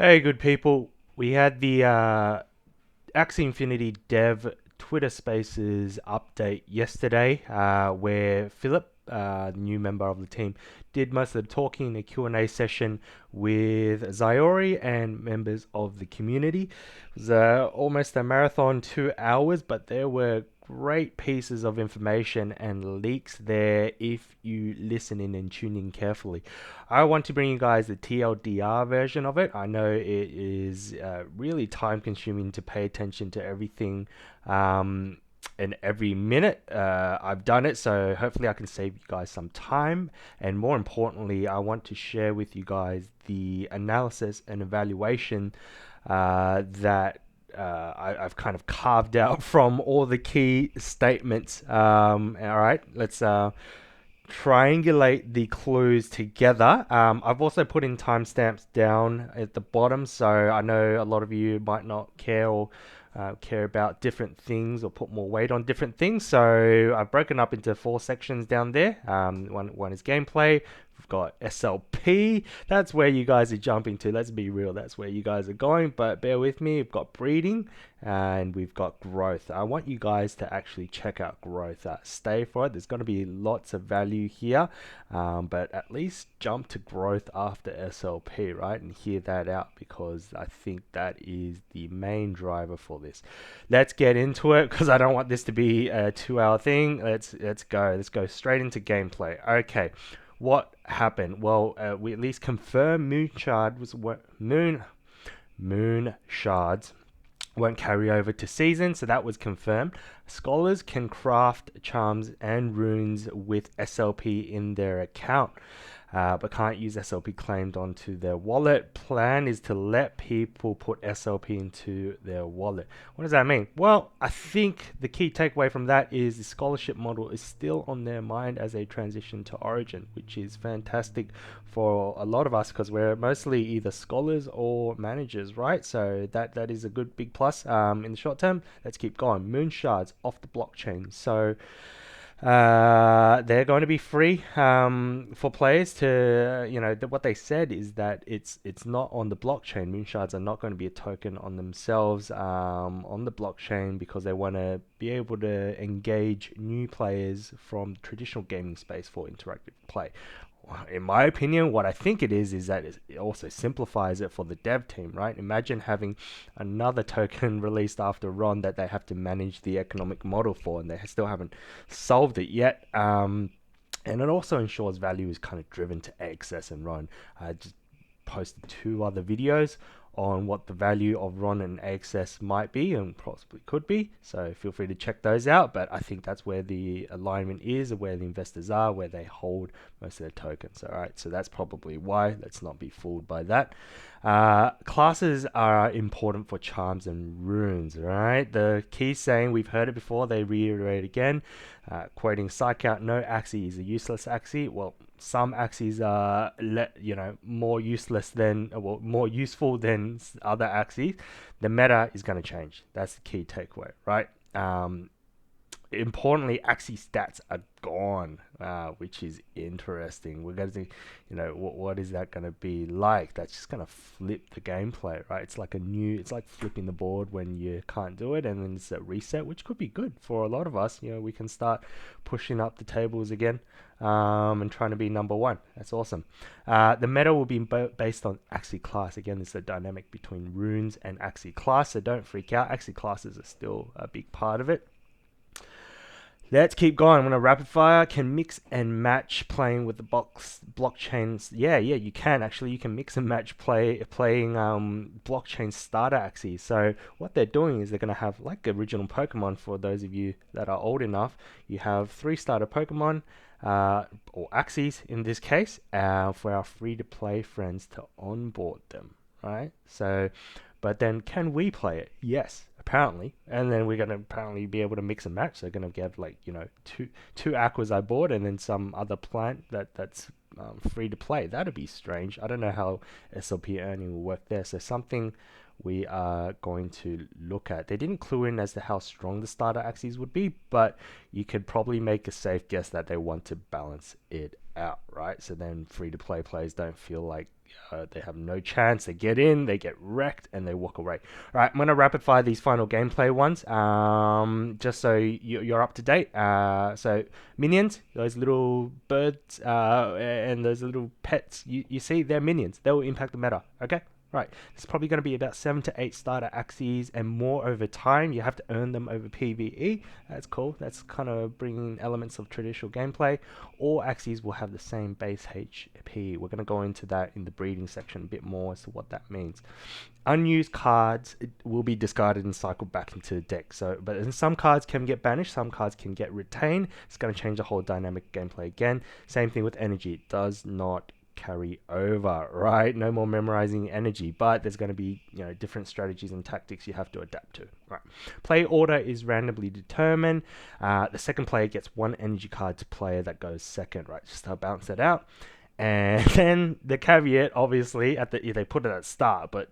Hey, good people. We had the Axie Infinity Dev Twitter Spaces update yesterday, where Philip, the new member of the team, did most of the talking in a Q&A session with Zyori and members of the community. It was almost a marathon, 2 hours, but there were great pieces of information and leaks there if you listen in and tune in carefully. I want to bring you guys the TLDR version of it. I know it is really time consuming to pay attention to everything and every minute. I've done it, so hopefully I can save you guys some time. And more importantly, I want to share with you guys the analysis and evaluation that I've kind of carved out from all the key statements. All right, let's triangulate the clues together. I've also put in timestamps down at the bottom, so I know a lot of you might not care or care about different things or put more weight on different things. So I've broken up into 4 sections down there. One is gameplay. We've got SLP. That's where you guys are jumping to. Let's be real. That's where you guys are going. But bear with me. We've got breeding and we've got growth. I want you guys to actually check out growth. Stay for it. There's going to be lots of value here, but at least jump to growth after SLP, right? And hear that out because I think that is the main driver for this. Let's get into it because I don't want this to be a 2 hour thing. Let's go. Let's go straight into gameplay. Okay. What happened? Well, we at least confirmed moon shards won't carry over to season, so that was confirmed. Scholars can craft charms and runes with SLP in their account, but can't use SLP claimed onto their wallet. Plan is to let people put SLP into their wallet. What does that mean? Well, I think the key takeaway from that is the scholarship model is still on their mind as they transition to Origin, which is fantastic for a lot of us because we're mostly either scholars or managers, right? So that is a good big plus in the short term. Let's keep going. Moon shards off the blockchain. So they're going to be free for players to, what they said is that it's not on the blockchain. Moonshards are not going to be a token on themselves on the blockchain because they want to be able to engage new players from the traditional gaming space for interactive play. In my opinion, what I think it is that it also simplifies it for the dev team, right? Imagine having another token released after Ron that they have to manage the economic model for, and they still haven't solved it yet. And it also ensures value is kind of driven to access and Ron. I just posted 2 other videos on what the value of Ron and AXS might be and possibly could be. So feel free to check those out. But I think that's where the alignment is, where the investors are, where they hold most of their tokens. All right, so that's probably why. Let's not be fooled by that. Classes are important for charms and runes. All right, the key saying, we've heard it before, they reiterate again, quoting Psych Out, no Axie is a useless Axie. Well, some Axies are more useless than, well, more useful than other Axies. The meta is going to change. That's the key takeaway, right? Importantly, Axie stats are gone, which is interesting. We're going to see, what is that going to be like? That's just going to flip the gameplay, right? It's like flipping the board when you can't do it, and then it's a reset, which could be good for a lot of us. We can start pushing up the tables again and trying to be number one. That's awesome. The meta will be based on Axie class. Again, it's a dynamic between runes and Axie class, so don't freak out. Axie classes are still a big part of it. Let's keep going. I'm going to rapid fire. Can mix and match playing with the blockchains. Yeah, you can actually. You can mix and match playing blockchain starter Axies. So what they're doing is they're going to have like original Pokemon for those of you that are old enough. You have 3 starter Pokemon, or Axies in this case, for our free-to-play friends to onboard them, right? So, but then can we play it? Yes, apparently. And then we're going to apparently be able to mix and match. So we're going to get like, two aquas I bought and then some other plant that's free to play. That'd be strange. I don't know how SLP earning will work there. So something we are going to look at. They didn't clue in as to how strong the starter Axies would be, but you could probably make a safe guess that they want to balance it out, right? So then free to play players don't feel like They have no chance. They get in, they get wrecked, and they walk away. All right, I'm gonna rapid fire these final gameplay ones, just so you're up to date. So minions, those little birds, and those little pets you see, they're minions. They will impact the meta. Okay. Right, it's probably going to be about 7 to 8 starter Axies and more over time. You have to earn them over PvE. That's cool. That's kind of bringing elements of traditional gameplay. All Axies will have the same base HP. We're going to go into that in the breeding section a bit more as to what that means. Unused cards will be discarded and cycled back into the deck. But some cards can get banished, some cards can get retained. It's going to change the whole dynamic gameplay again. Same thing with energy. It does not carry over, right? No more memorizing energy, but there's going to be, different strategies and tactics you have to adapt to, right? Play order is randomly determined. The second player gets 1 energy card to player that goes second, right? Just to balance that out. And then the caveat, obviously, they put it at start, but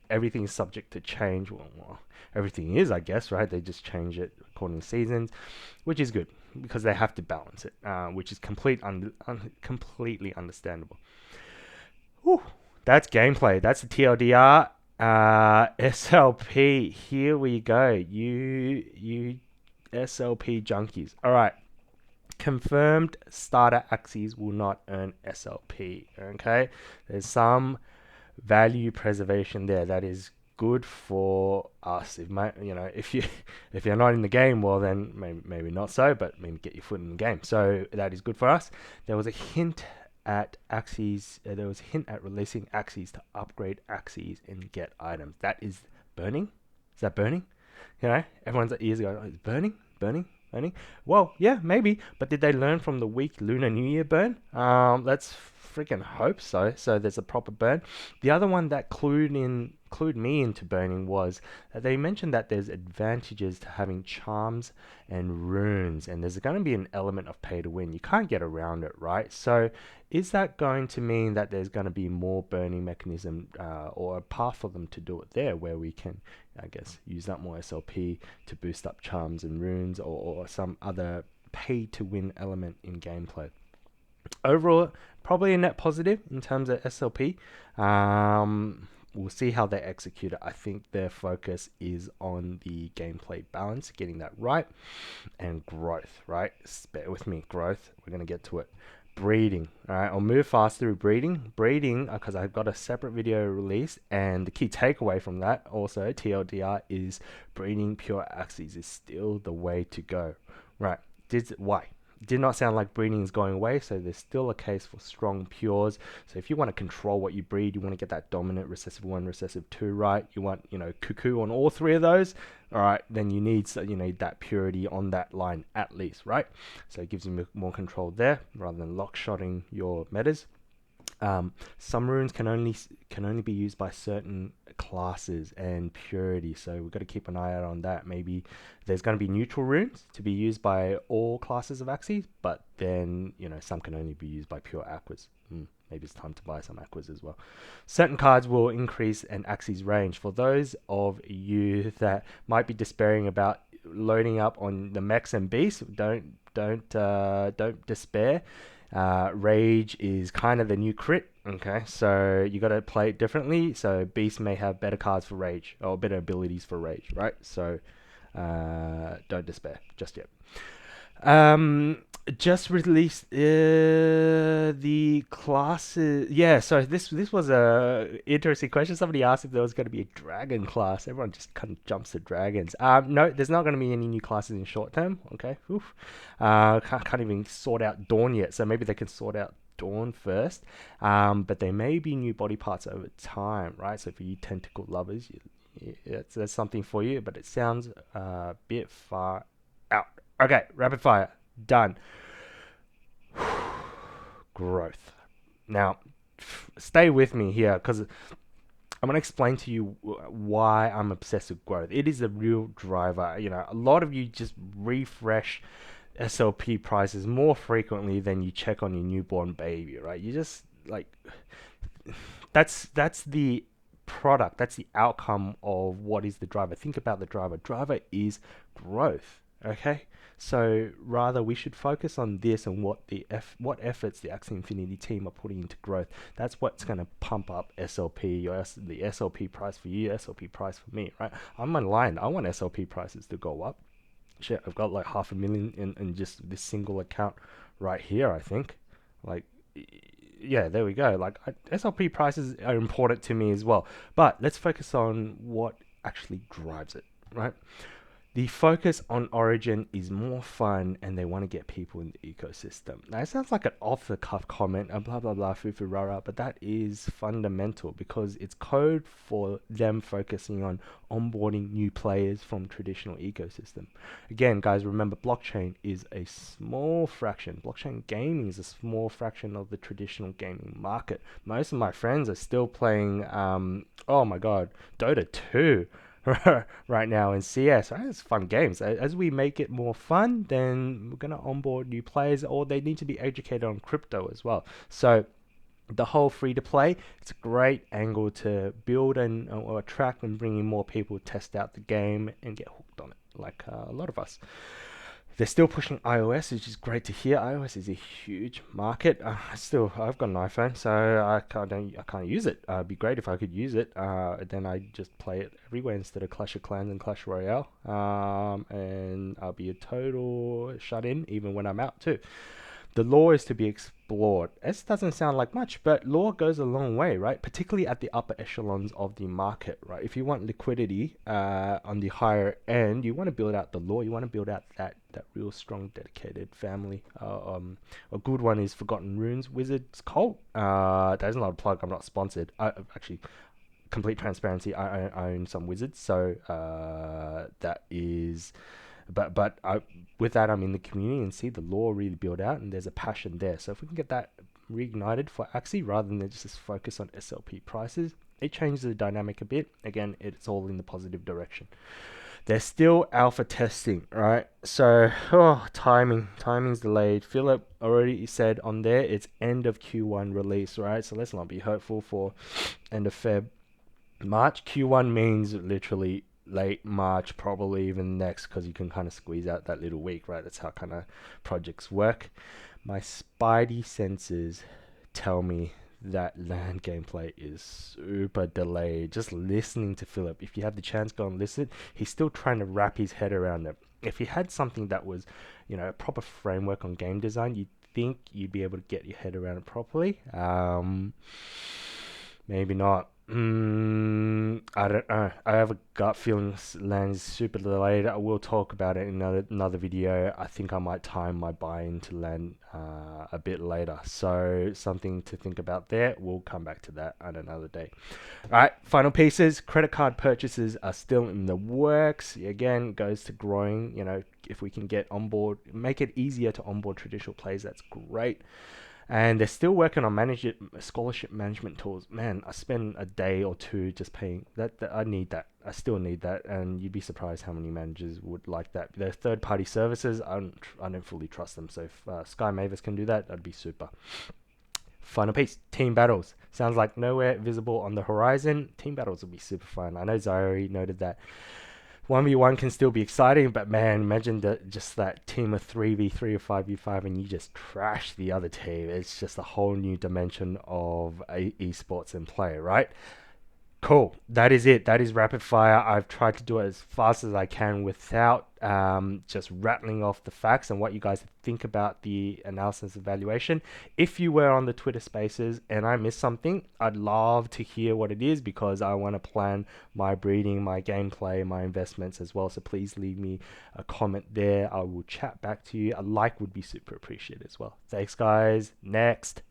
everything is subject to change. Well, everything is, I guess, right? They just change it according to seasons, which is good because they have to balance it, which is completely understandable. Whew, that's gameplay. That's the TLDR. SLP. Here we go. You SLP junkies. All right. Confirmed starter Axies will not earn SLP. Okay. There's some value preservation there that is good for us. If you're not in the game, well then maybe not so, but maybe get your foot in the game. So that is good for us. There was a hint at Axies. There was a hint at releasing Axies to upgrade Axies and get items. That is burning. Is that burning? Everyone's ears going, oh, it's burning. Well, yeah, maybe. But did they learn from the weak Lunar New Year burn? Let's freaking hope so. So there's a proper burn. The other one that clued me into burning was that they mentioned that there's advantages to having charms and runes, and there's going to be an element of pay to win. You can't get around it, right? So is that going to mean that there's going to be more burning mechanism or a path for them to do it there where we can, I guess, use that more SLP to boost up charms and runes or some other pay to win element in gameplay? Overall, probably a net positive in terms of SLP. We'll see how they execute it. I think their focus is on the gameplay balance, getting that right, and growth, right? Bear with me, growth. We're going to get to it. Breeding. All right, I'll move fast through breeding. Breeding, because I've got a separate video released, and the key takeaway from that, also TLDR, is breeding pure Axies is still the way to go. Right? Why? Did not sound like breeding is going away, so there's still a case for strong pures. So if you want to control what you breed, you want to get that dominant recessive 1, recessive 2 right, you want, cuckoo on all 3 of those, all right, then you need that purity on that line at least, right? So it gives you more control there rather than lock-shotting your metas. Some runes can only be used by certain classes and purity, so we've got to keep an eye out on that. Maybe there's going to be neutral runes to be used by all classes of Axies, but then some can only be used by pure Aquas. Maybe it's time to buy some Aquas as well. Certain cards will increase an Axie's range. For those of you that might be despairing about loading up on the mechs and beasts, don't despair. Rage is kind of the new crit, okay? So you got to play it differently. So Beast may have better cards for Rage or better abilities for Rage, right? So don't despair just yet. Just released the classes. Yeah, so this was a interesting question. Somebody asked if there was going to be a dragon class. Everyone just kind of jumps to dragons. No, there's not going to be any new classes in short term. Okay, oof. Can't even sort out Dawn yet, so maybe they can sort out Dawn first. But there may be new body parts over time, right? So for you tentacle lovers, that's something for you. But it sounds a bit far out. Okay, rapid fire. Done. Growth. Now, stay with me here because I'm going to explain to you why I'm obsessed with growth. It is a real driver. A lot of you just refresh SLP prices more frequently than you check on your newborn baby, right? You just that's the product. That's the outcome of what is the driver. Think about the driver. Driver is growth. Okay, so rather we should focus on this and what efforts the Axie Infinity team are putting into growth. That's what's going to pump up SLP, the SLP price for you, SLP price for me, right? I'm aligned. I want SLP prices to go up. Shit, I've got like 500,000 in just this single account right here, I think. Like, yeah, there we go. Like, SLP prices are important to me as well. But let's focus on what actually drives it, right? The focus on Origin is more fun and they want to get people in the ecosystem. Now, it sounds like an off the cuff comment, blah blah blah, foo foo rah rah, but that is fundamental because it's code for them focusing on onboarding new players from traditional ecosystem. Again, guys, remember blockchain is a small fraction. Blockchain gaming is a small fraction of the traditional gaming market. Most of my friends are still playing, oh my god, Dota 2. Right now in CS, right? It's fun games. As we make it more fun, then we're gonna onboard new players, or they need to be educated on crypto as well. So the whole free to play, it's a great angle to build and or attract and bring in more people, test out the game and get hooked on it, like a lot of us. They're still pushing iOS, which is great to hear. iOS is a huge market. I've got an iPhone, so I can't use it. It'd be great if I could use it. Then I just play it everywhere instead of Clash of Clans and Clash Royale. And I'll be a total shut in even when I'm out too. The law is to be explored. S doesn't sound like much, but law goes a long way, right? Particularly at the upper echelons of the market, right? If you want liquidity on the higher end, you want to build out the law. You want to build out that real strong, dedicated family. A good one is Forgotten Runes Wizards Cult. That's not a plug. I'm not sponsored. Actually, complete transparency. I own some wizards, so that is with that, I'm in the community and see the lore really build out, and there's a passion there. So if we can get that reignited for Axie rather than just focus on SLP prices, it changes the dynamic a bit. Again, it's all in the positive direction. They're still alpha testing, right? So, timing's delayed. Philip already said on there it's end of Q1 release, right? So let's not be hopeful for end of Feb. March Q1 means literally late March, probably even next, because you can kind of squeeze out that little week, right? That's how kind of projects work. My spidey senses tell me that land gameplay is super delayed. Just listening to Philip, if you have the chance, go and listen. He's still trying to wrap his head around it. If he had something that was, a proper framework on game design, you'd think you'd be able to get your head around it properly. Maybe not. I don't know. I have a gut feeling land is super delayed. I will talk about it in another video. I think I might time my buy into land a bit later. So something to think about there. We'll come back to that on another day. All right, final pieces. Credit card purchases are still in the works. Again, goes to growing. If we can get on board, make it easier to onboard traditional players, that's great. And they're still working on scholarship management tools. Man, I spend a day or two just paying that. I need that. I still need that, and you'd be surprised how many managers would like that. They're third-party services. I don't fully trust them. So if Sky Mavis can do that, that'd be super. Final piece, team battles. Sounds like nowhere visible on the horizon. Team battles will be super fun. I know Zyri noted that 1v1 can still be exciting, but man, imagine just that team of 3v3 or 5v5 and you just trash the other team. It's just a whole new dimension of esports and play, right? Cool. That is it. That is rapid fire. I've tried to do it as fast as I can without just rattling off the facts and what you guys think about the analysis evaluation. If you were on the Twitter Spaces and I missed something, I'd love to hear what it is because I want to plan my breeding, my gameplay, my investments as well. So please leave me a comment there. I will chat back to you. A like would be super appreciated as well. Thanks, guys. Next.